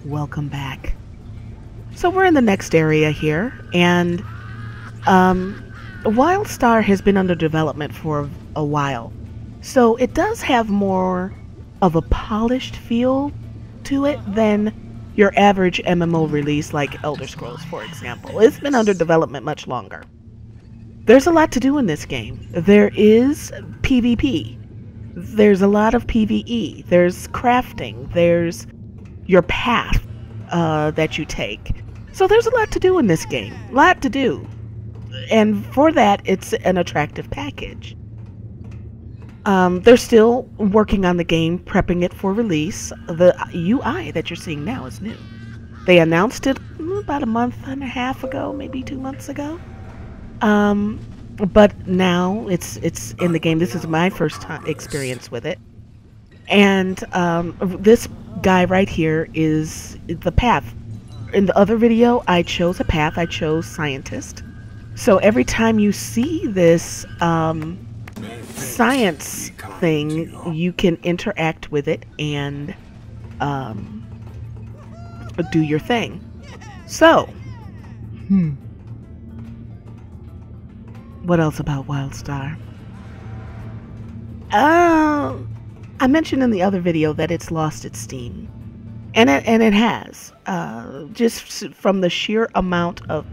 Welcome back. So we're in the next area here, and WildStar has been under development for a while. So it does have more of a polished feel to it than your average MMO release like Elder Scrolls, for example. It's been under development much longer. There's a lot to do in this game. There is PvP. There's a lot of PvE. There's crafting. There's your path that you take. So there's a lot to do in this game. A lot to do. And for that, it's an attractive package. They're still working on the game, prepping it for release. The UI that you're seeing now is new. They announced it about a month and a half ago, maybe 2 months ago. But now it's in the game. This is my first time experience with it. And this guy right here is the path. In the other video, I chose a path. I chose scientist. So every time you see this science thing, you can interact with it and do your thing. So, what else about WildStar? I mentioned in the other video that it's lost its steam, and it has. Just from the sheer amount of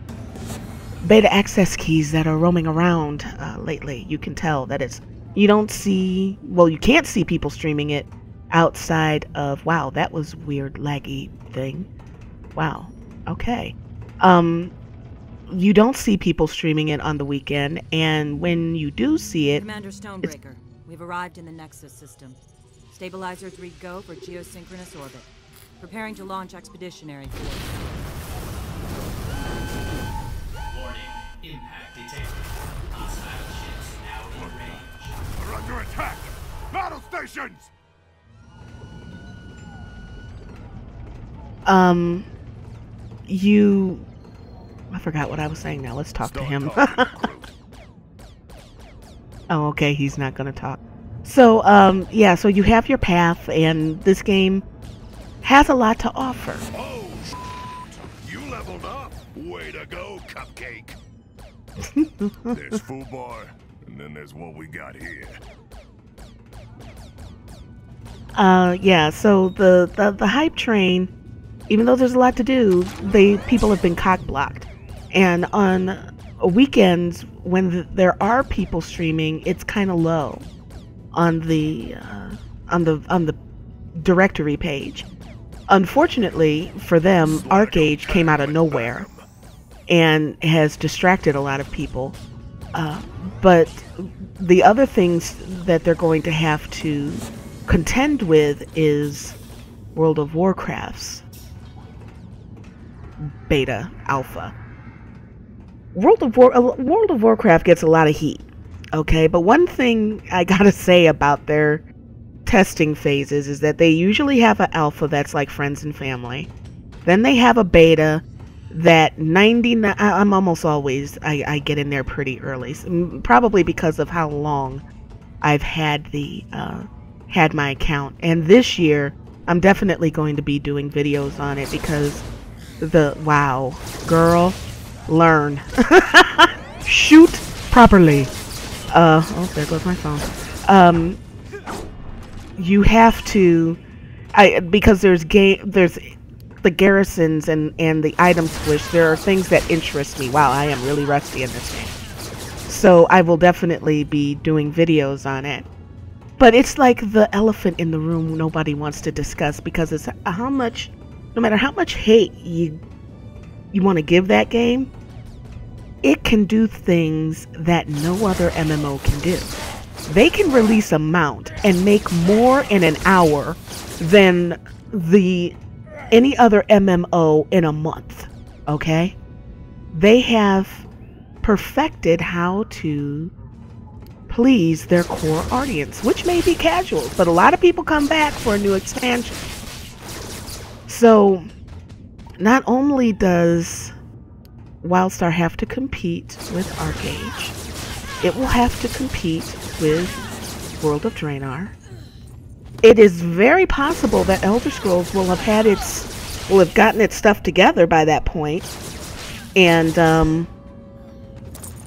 beta access keys that are roaming around lately, you can tell that it's. You don't see. Well, you can't see people streaming it outside of. Wow, that was weird, laggy thing. Wow. Okay. You don't see people streaming it on the weekend, and when you do see it, Commander Stonebreaker, we've arrived in the Nexus system. Stabilizers read go for geosynchronous orbit. Preparing to launch expeditionary force. Warning, impact detected. Hostile ships now in range. We're under attack! Battle stations! I forgot what I was saying now. Let's talk to him. Oh, okay, he's not gonna talk. So, yeah, so you have your path, and this game has a lot to offer. Oh, you leveled up. Way to go, Cupcake. There's Fubar, and then there's what we got here. Yeah, so the hype train, even though there's a lot to do, people have been cock-blocked. And on weekends, when there are people streaming, it's kind of low on the directory page. Unfortunately for them, ArcheAge came out of nowhere and has distracted a lot of people. But the other things that they're going to have to contend with is World of Warcraft's beta alpha. World of Warcraft gets a lot of heat, okay? But one thing I gotta say about their testing phases is that they usually have an alpha that's like friends and family. Then they have a beta that 99, I'm almost always, I get in there pretty early, probably because of how long I've had had my account. And this year, I'm definitely going to be doing videos on it because wow, girl, learn. Shoot properly. Oh, there goes my phone. You have to, because there's the garrisons and the item squish, there are things that interest me. Wow, I am really rusty in this game. So I will definitely be doing videos on it. But it's like the elephant in the room nobody wants to discuss, because it's no matter how much hate you want to give that game, it can do things that no other MMO can do. They can release a mount and make more in an hour than any other MMO in a month, okay? They have perfected how to please their core audience, which may be casuals, but a lot of people come back for a new expansion. So, not only does WildStar have to compete with ArcheAge, it will have to compete with World of Draenor. It is very possible that Elder Scrolls will have had its will have gotten its stuff together by that point, and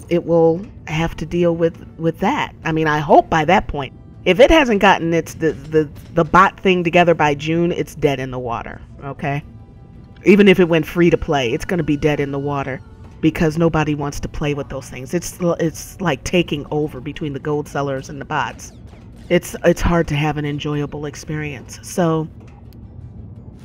it will have to deal with that. I mean, I hope by that point. If it hasn't gotten the bot thing together by June, it's dead in the water, okay? Even if it went free to play, it's going to be dead in the water because nobody wants to play with those things. It's like taking over between the gold sellers and the bots. It's hard to have an enjoyable experience. So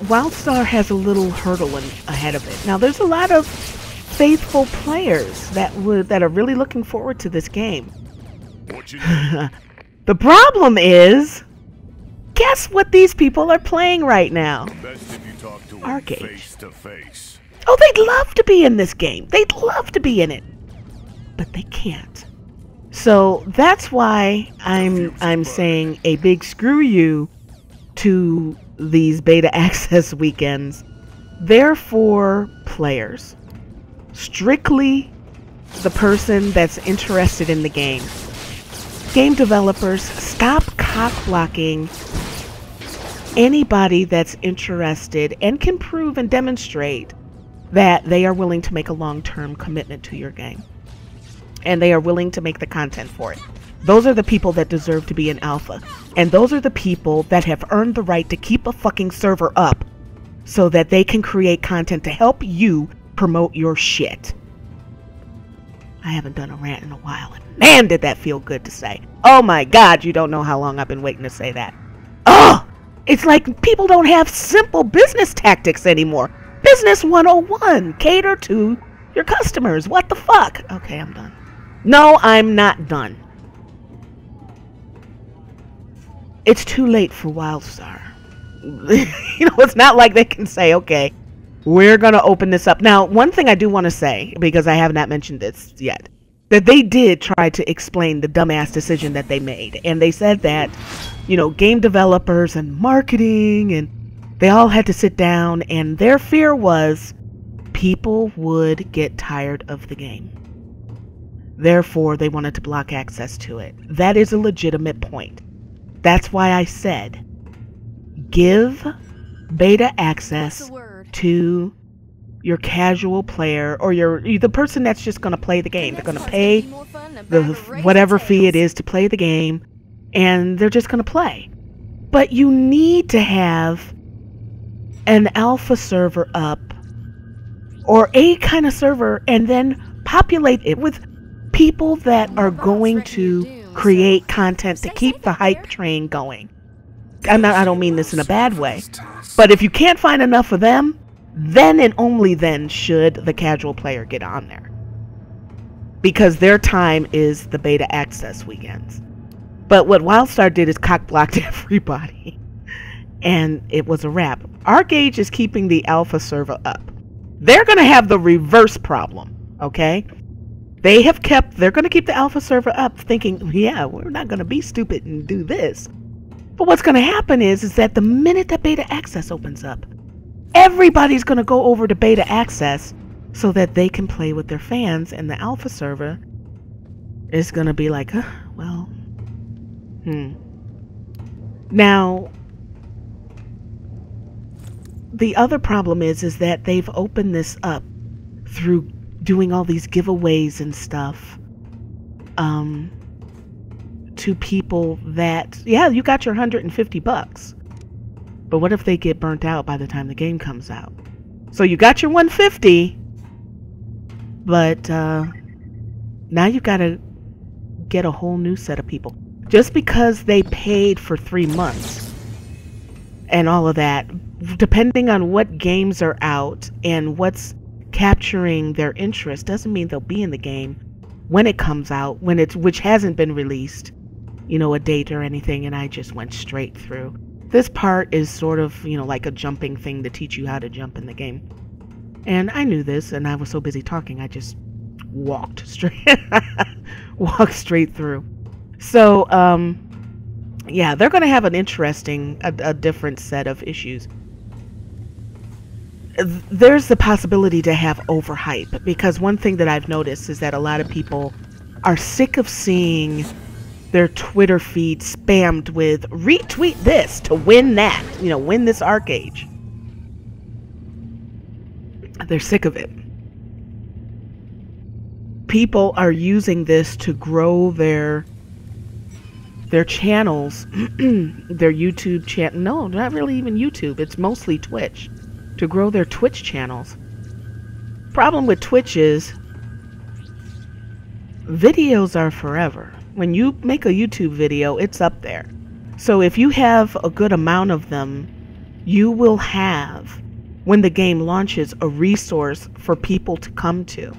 WildStar has a little hurdle ahead of it. Now, there's a lot of faithful players that are really looking forward to this game. What you need? The problem is, guess what these people are playing right now? Best if you talk to ArcheAge. face to face. Oh, they'd love to be in this game. They'd love to be in it, but they can't. So that's why I'm saying a big screw you to these beta access weekends. They're for players. Strictly the person that's interested in the game. Game developers, stop cock blocking anybody that's interested and can prove and demonstrate that they are willing to make a long-term commitment to your game. And they are willing to make the content for it. Those are the people that deserve to be in alpha. And those are the people that have earned the right to keep a fucking server up so that they can create content to help you promote your shit. I haven't done a rant in a while, and man, did that feel good to say. Oh my God, you don't know how long I've been waiting to say that. Oh, it's like people don't have simple business tactics anymore. Business 101, cater to your customers. What the fuck? Okay, I'm done. No, I'm not done. It's too late for WildStar. You know, it's not like they can say, okay, we're going to open this up. Now, one thing I do want to say, because I have not mentioned this yet, that they did try to explain the dumbass decision that they made. And they said that, you know, game developers and marketing, and they all had to sit down, and their fear was people would get tired of the game. Therefore, they wanted to block access to it. That is a legitimate point. That's why I said, give beta access to your casual player, or the person that's just going to play the game. They're going to pay the whatever fee it is to play the game, and they're just going to play. But you need to have an alpha server up, or a kind of server, and then populate it with people that are going to create content to keep the hype train going. I don't mean this in a bad way, but if you can't find enough of them, then and only then should the casual player get on there, because their time is the beta access weekends. But what WildStar did is cock-blocked everybody, and it was a wrap. ArcheAge is keeping the alpha server up. They're going to have the reverse problem, okay? They're going to keep the alpha server up thinking, yeah, we're not going to be stupid and do this. But what's going to happen is that the minute that beta access opens up, everybody's going to go over to beta access so that they can play with their fans, and the alpha server is going to be like, well, Now, the other problem is that they've opened this up through doing all these giveaways and stuff to people that, yeah, you got your $150, but what if they get burnt out by the time the game comes out? So you got your $150, but now you got to get a whole new set of people. Just because they paid for 3 months and all of that, depending on what games are out and what's capturing their interest, doesn't mean they'll be in the game when it comes out, which hasn't been released, you know, a date or anything. And I just went straight through. This part is sort of, you know, like a jumping thing to teach you how to jump in the game. And I knew this, and I was so busy talking, I just walked straight through. So, yeah, they're going to have an interesting, a different set of issues. There's the possibility to have overhype, because one thing that I've noticed is that a lot of people are sick of seeing their Twitter feed spammed with retweet this to win that, you know, win this ArcheAge. They're sick of it. People are using this to grow their channels, their YouTube channel. No, not really even YouTube. It's mostly Twitch. To grow their Twitch channels. Problem with Twitch is videos are forever. When you make a YouTube video, it's up there. So if you have a good amount of them, you will have, when the game launches, a resource for people to come to.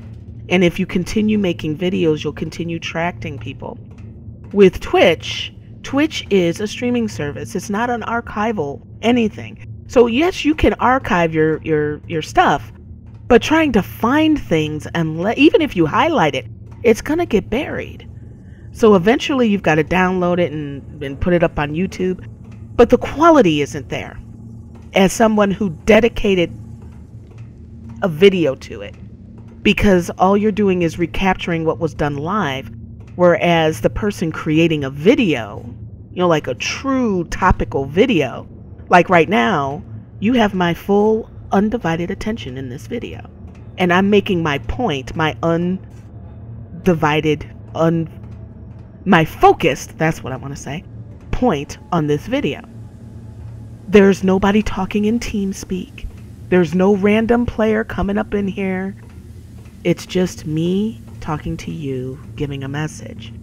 And if you continue making videos, you'll continue attracting people. With Twitch, Twitch is a streaming service. It's not an archival anything. So yes, you can archive your stuff, but trying to find things, and even if you highlight it, it's gonna get buried. So eventually you've got to download it and put it up on YouTube, but the quality isn't there. As someone who dedicated a video to it, because all you're doing is recapturing what was done live, whereas the person creating a video, you know, like a true topical video, like right now, you have my full undivided attention in this video. And I'm making my point, my undivided, my focused, that's what I want to say, point on this video. There's nobody talking in TeamSpeak. There's no random player coming up in here. It's just me talking to you, giving a message.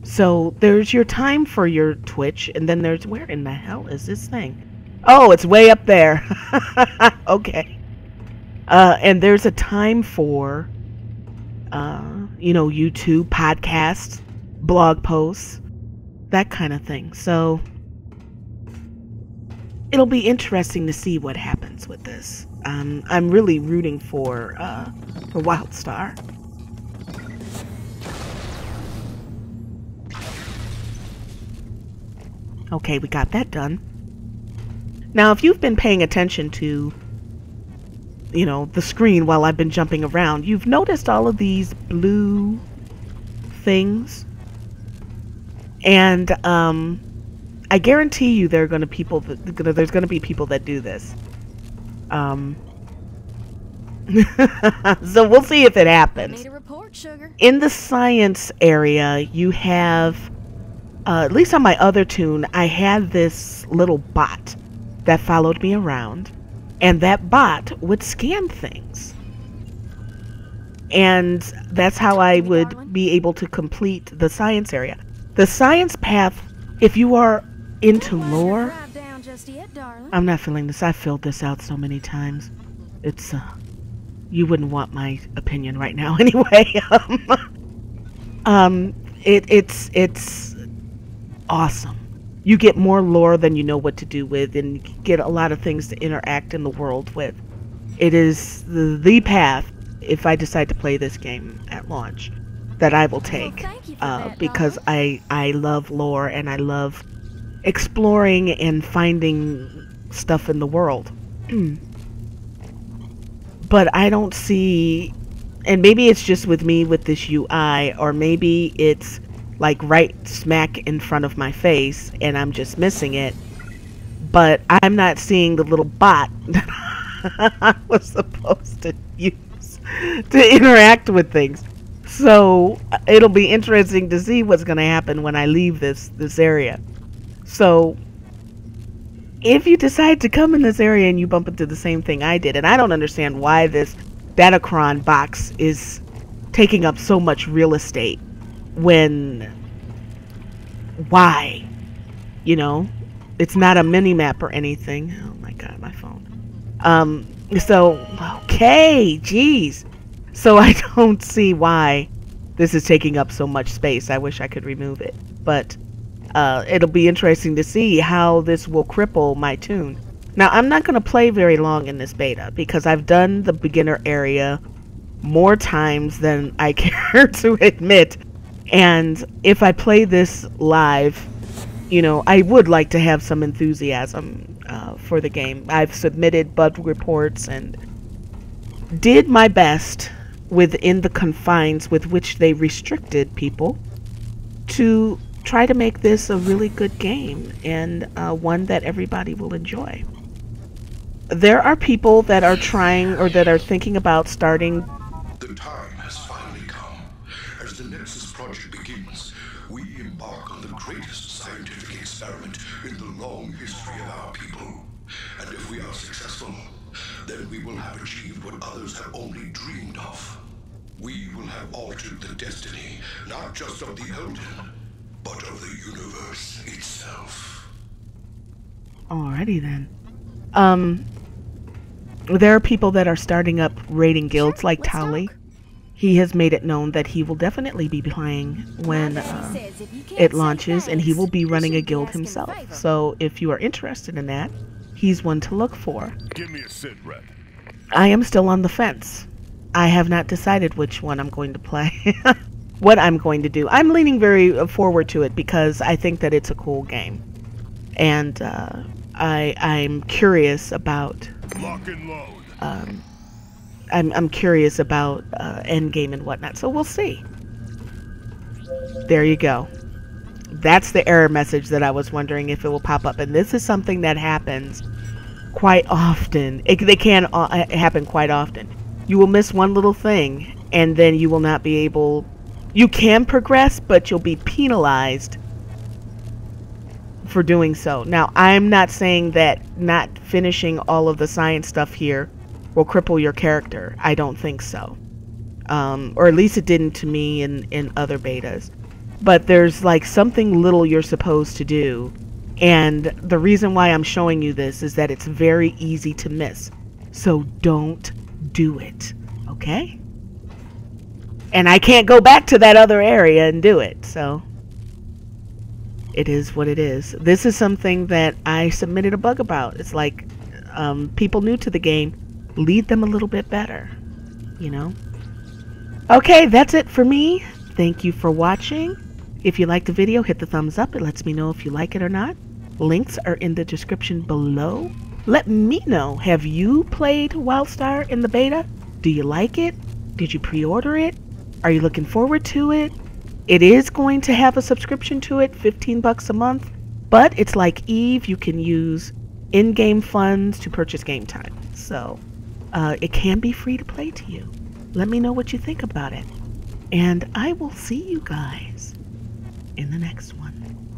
So there's your time for your Twitch, and then there's, where in the hell is this thing? Oh, it's way up there. Okay. And there's a time for, you know, YouTube, podcasts, blog posts, that kind of thing. So it'll be interesting to see what happens with this. I'm really rooting for WildStar. Okay, we got that done. Now, if you've been paying attention to, you know, the screen while I've been jumping around, you've noticed all of these blue things. And I guarantee you there are going to there's going to be people that do this. So we'll see if it happens. Need a report, sugar. In the science area, you have, at least on my other tune, I had this little bot that followed me around, and that bot would scan things. And that's how I would be able to complete the science area. The science path, if you are into lore, I'm not filling this. I've filled this out so many times. It's, you wouldn't want my opinion right now anyway. It's awesome. You get more lore than you know what to do with, and you get a lot of things to interact in the world with. It is the path, if I decide to play this game at launch, that I will take. Because I love lore, and I love exploring and finding stuff in the world. But I don't see, and maybe it's just with me with this UI, or maybe it's like right smack in front of my face and I'm just missing it, but I'm not seeing the little bot that I was supposed to use to interact with things. So it'll be interesting to see what's going to happen when I leave this area. So if you decide to come in this area and you bump into the same thing I did, and I don't understand why this Datacron box is taking up so much real estate, why? You know, it's not a mini map or anything. Oh my god, my phone. So, okay, geez. So I don't see why this is taking up so much space. I wish I could remove it. But it'll be interesting to see how this will cripple my tune. Now, I'm not going to play very long in this beta because I've done the beginner area more times than I care to admit. And if I play this live, you know, I would like to have some enthusiasm for the game. I've submitted bug reports and did my best within the confines with which they restricted people to try to make this a really good game and one that everybody will enjoy. there are people that are trying or that are thinking about starting. The time has finally come. As the Nexus project begins, we embark on the greatest scientific experiment in the long history of our people. And if we are successful, then we will have achieved what others have only dreamed of. We will have altered the destiny, not just of the Elden, but of the universe itself. Alrighty then. There are people that are starting up raiding guilds like Towley. He has made it known that he will definitely be playing when it launches, and he will be running a guild himself. So if you are interested in that, he's one to look for. Give me a sit rep. I am still on the fence. I have not decided which one I'm going to play. What I'm going to do. I'm leaning very forward to it because I think that it's a cool game. And I'm curious about... Lock and load. I'm curious about endgame and whatnot, so we'll see. There you go. That's the error message that I was wondering if it will pop up. And this is something that happens quite often. They can happen quite often. You will miss one little thing, and then you will not be able... You can progress, but you'll be penalized for doing so. Now, I'm not saying that not finishing all of the science stuff here will cripple your character. I don't think so. Or at least it didn't to me in other betas. But there's like something little you're supposed to do. And the reason why I'm showing you this is that it's very easy to miss. So don't do it. Okay? And I can't go back to that other area and do it. So it is what it is. This is something that I submitted a bug about. It's like people new to the game, lead them a little bit better, you know? Okay, that's it for me. Thank you for watching. If you liked the video, hit the thumbs up. It lets me know if you like it or not. Links are in the description below. Let me know, have you played WildStar in the beta? Do you like it? Did you pre-order it? Are you looking forward to it? It is going to have a subscription to it, 15 bucks a month, but it's like Eve, you can use in-game funds to purchase game time. So it can be free to play to you. Let me know what you think about it. And I will see you guys in the next one.